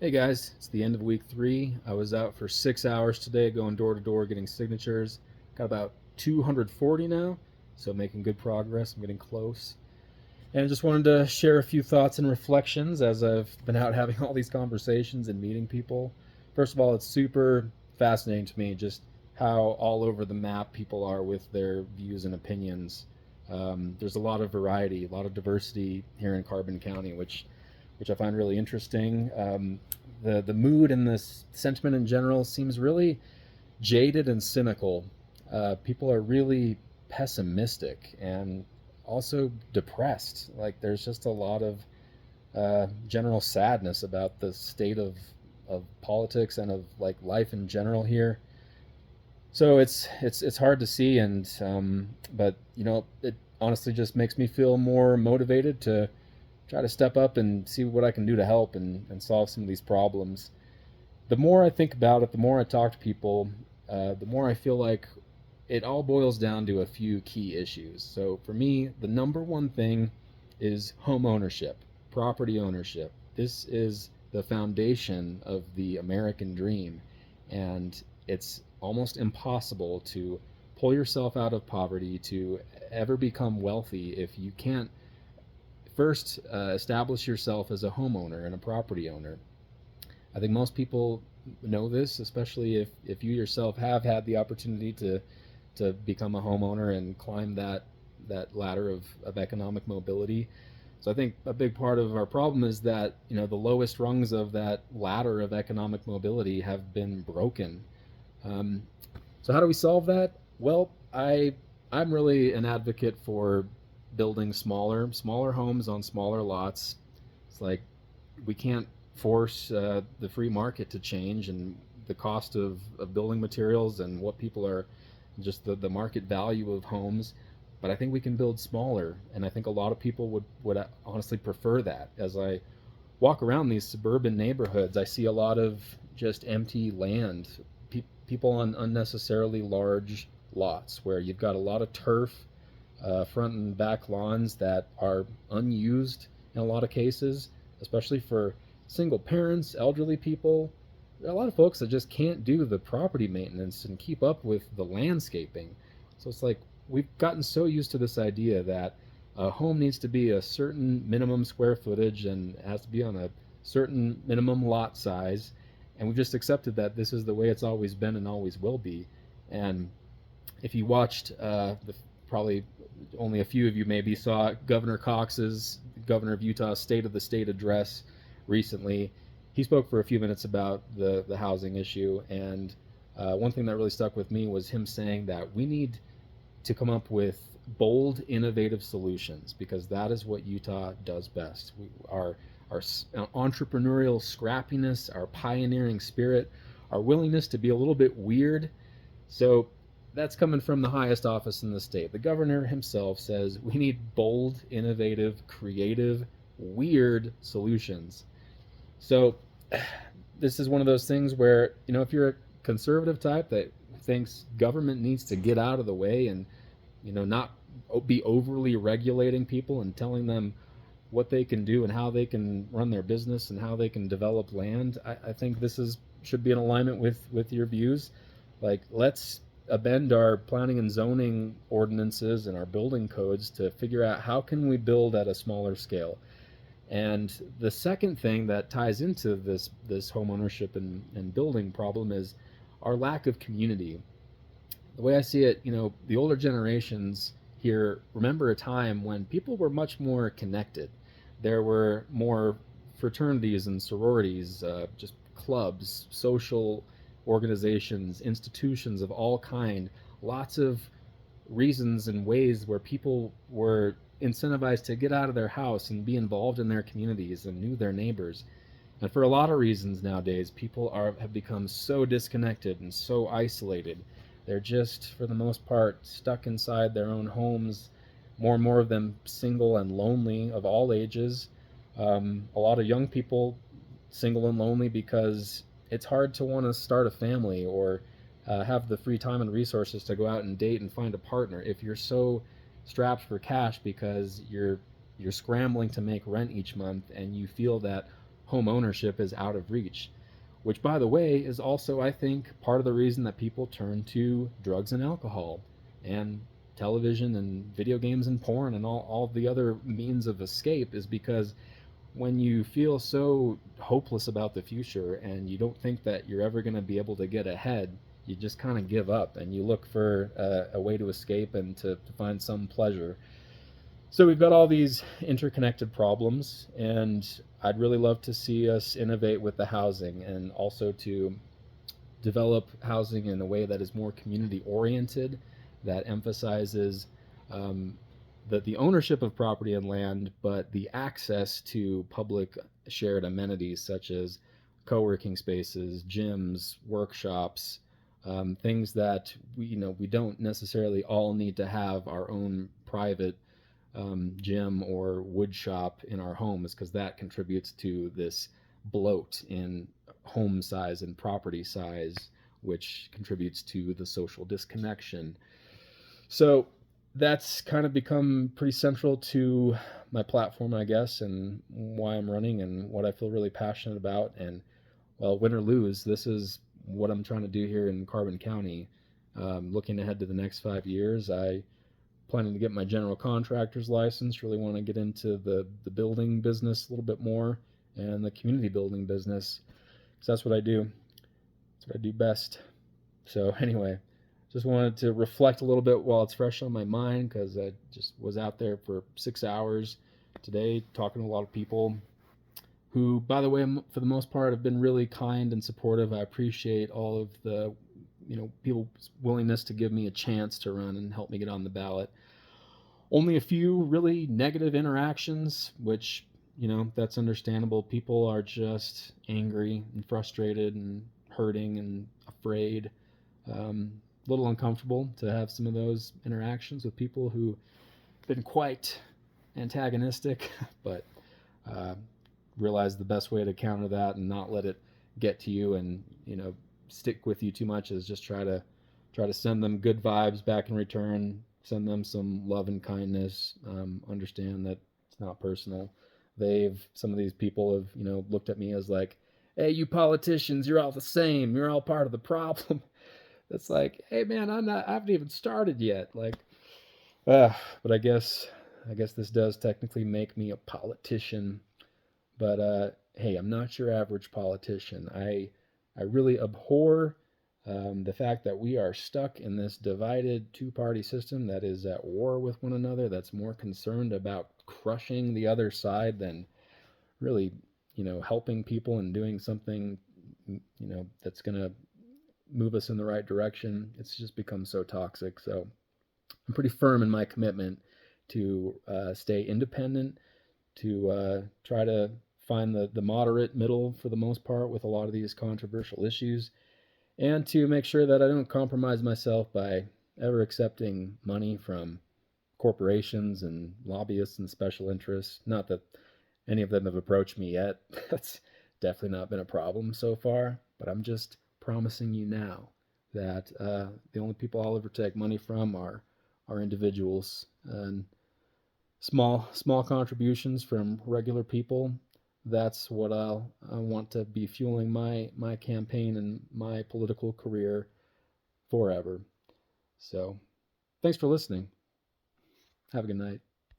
Hey guys, it's the end of week 3. I was out for 6 hours today going door to door getting signatures. Got about 240 now, so making good progress. I'm getting close. And I just wanted to share a few thoughts and reflections as I've been out having all these conversations and meeting people. First of all, it's super fascinating to me just how all over the map people are with their views and opinions. There's a lot of variety, a lot of diversity here in Carbon County, which I find really interesting. The mood and the sentiment in general seems really jaded and cynical. People are really pessimistic and also depressed. Like there's just a lot of general sadness about the state of politics and of like life in general here. So it's hard to see, and but it honestly just makes me feel more motivated to try to step up and see what I can do to help and solve some of these problems. The more I think about it, the more I talk to people, the more I feel like it all boils down to a few key issues. So for me, the number one thing is home ownership, property ownership. This is the foundation of the American dream, and it's almost impossible to pull yourself out of poverty to ever become wealthy if you can't first establish yourself as a homeowner and a property owner. I think most people know this, especially if you yourself have had the opportunity to become a homeowner and climb that ladder of economic mobility. So I think a big part of our problem is that the lowest rungs of that ladder of economic mobility have been broken. Um, so how do we solve that? Well, I'm really an advocate for building smaller homes on smaller lots. It's like we can't force the free market to change, and the cost of building materials and what people are just the market value of homes. But I think we can build smaller, and I think a lot of people would honestly prefer that. As I walk around these suburban neighborhoods, I see a lot of just empty land, people on unnecessarily large lots where you've got a lot of turf, front and back lawns that are unused in a lot of cases, especially for single parents, elderly people. There are a lot of folks that just can't do the property maintenance and keep up with the landscaping. So it's like we've gotten so used to this idea that a home needs to be a certain minimum square footage and it has to be on a certain minimum lot size. And we've just accepted that this is the way it's always been and always will be. And if you watched probably only a few of you maybe saw Governor Cox's, governor of Utah, State of the State address recently. He spoke for a few minutes about the housing issue, and one thing that really stuck with me was him saying that we need to come up with bold, innovative solutions because that is what Utah does best. Our entrepreneurial scrappiness, our pioneering spirit, our willingness to be a little bit weird. So that's coming from the highest office in the state. The governor himself says we need bold, innovative, creative, weird solutions. So this is one of those things where, if you're a conservative type that thinks government needs to get out of the way and, not be overly regulating people and telling them what they can do and how they can run their business and how they can develop land, I think this is should be in alignment with your views. Like, let's amend our planning and zoning ordinances and our building codes to figure out how can we build at a smaller scale. And the second thing that ties into this home ownership and building problem is our lack of community. The way I see it, the older generations here remember a time when people were much more connected. There were more fraternities and sororities, just clubs, social organizations, institutions of all kind, lots of reasons and ways where people were incentivized to get out of their house and be involved in their communities and knew their neighbors. And for a lot of reasons nowadays, people have become so disconnected and so isolated. They're just, for the most part, stuck inside their own homes. More and more of them single and lonely of all ages. A lot of young people single and lonely because it's hard to want to start a family or have the free time and resources to go out and date and find a partner if you're so strapped for cash because you're scrambling to make rent each month and you feel that home ownership is out of reach, which, by the way, is also, I think, part of the reason that people turn to drugs and alcohol and television and video games and porn and all the other means of escape, is because when you feel so hopeless about the future and you don't think that you're ever going to be able to get ahead, you just kind of give up and you look for a way to escape and to find some pleasure. So we've got all these interconnected problems, and I'd really love to see us innovate with the housing and also to develop housing in a way that is more community oriented, that emphasizes um, the ownership of property and land, but the access to public shared amenities such as co-working spaces, gyms, workshops, things that we don't necessarily all need to have our own private gym or wood shop in our homes, because that contributes to this bloat in home size and property size, which contributes to the social disconnection. So that's kind of become pretty central to my platform, I guess, and why I'm running and what I feel really passionate about. And well, win or lose, this is what I'm trying to do here in Carbon County. Looking ahead to the next 5 years, I planning to get my general contractor's license. Really want to get into the building business a little bit more and the community building business, because that's what I do. That's what I do best. So anyway, just wanted to reflect a little bit while it's fresh on my mind, because I just was out there for 6 hours today talking to a lot of people who, by the way, for the most part, have been really kind and supportive. I appreciate all of the people's willingness to give me a chance to run and help me get on the ballot. Only a few really negative interactions, which, that's understandable. People are just angry and frustrated and hurting and afraid. A little uncomfortable to have some of those interactions with people who've been quite antagonistic, but realize the best way to counter that and not let it get to you and, stick with you too much is just try to send them good vibes back in return, send them some love and kindness. Understand that it's not personal. Some of these people have looked at me as like, hey, you politicians, you're all the same, you're all part of the problem. It's like, hey man, I haven't even started yet. Like, but I guess this does technically make me a politician. But hey, I'm not your average politician. I really abhor the fact that we are stuck in this divided two-party system that is at war with one another, that's more concerned about crushing the other side than really, helping people and doing something, that's going to move us in the right direction. It's just become so toxic. So I'm pretty firm in my commitment to stay independent, to try to find the moderate middle for the most part with a lot of these controversial issues, and to make sure that I don't compromise myself by ever accepting money from corporations and lobbyists and special interests. Not that any of them have approached me yet. That's definitely not been a problem so far, but I'm just promising you now that the only people I'll ever take money from are individuals, and small contributions from regular people. That's what I want to be fueling my campaign and my political career forever. So, thanks for listening. Have a good night.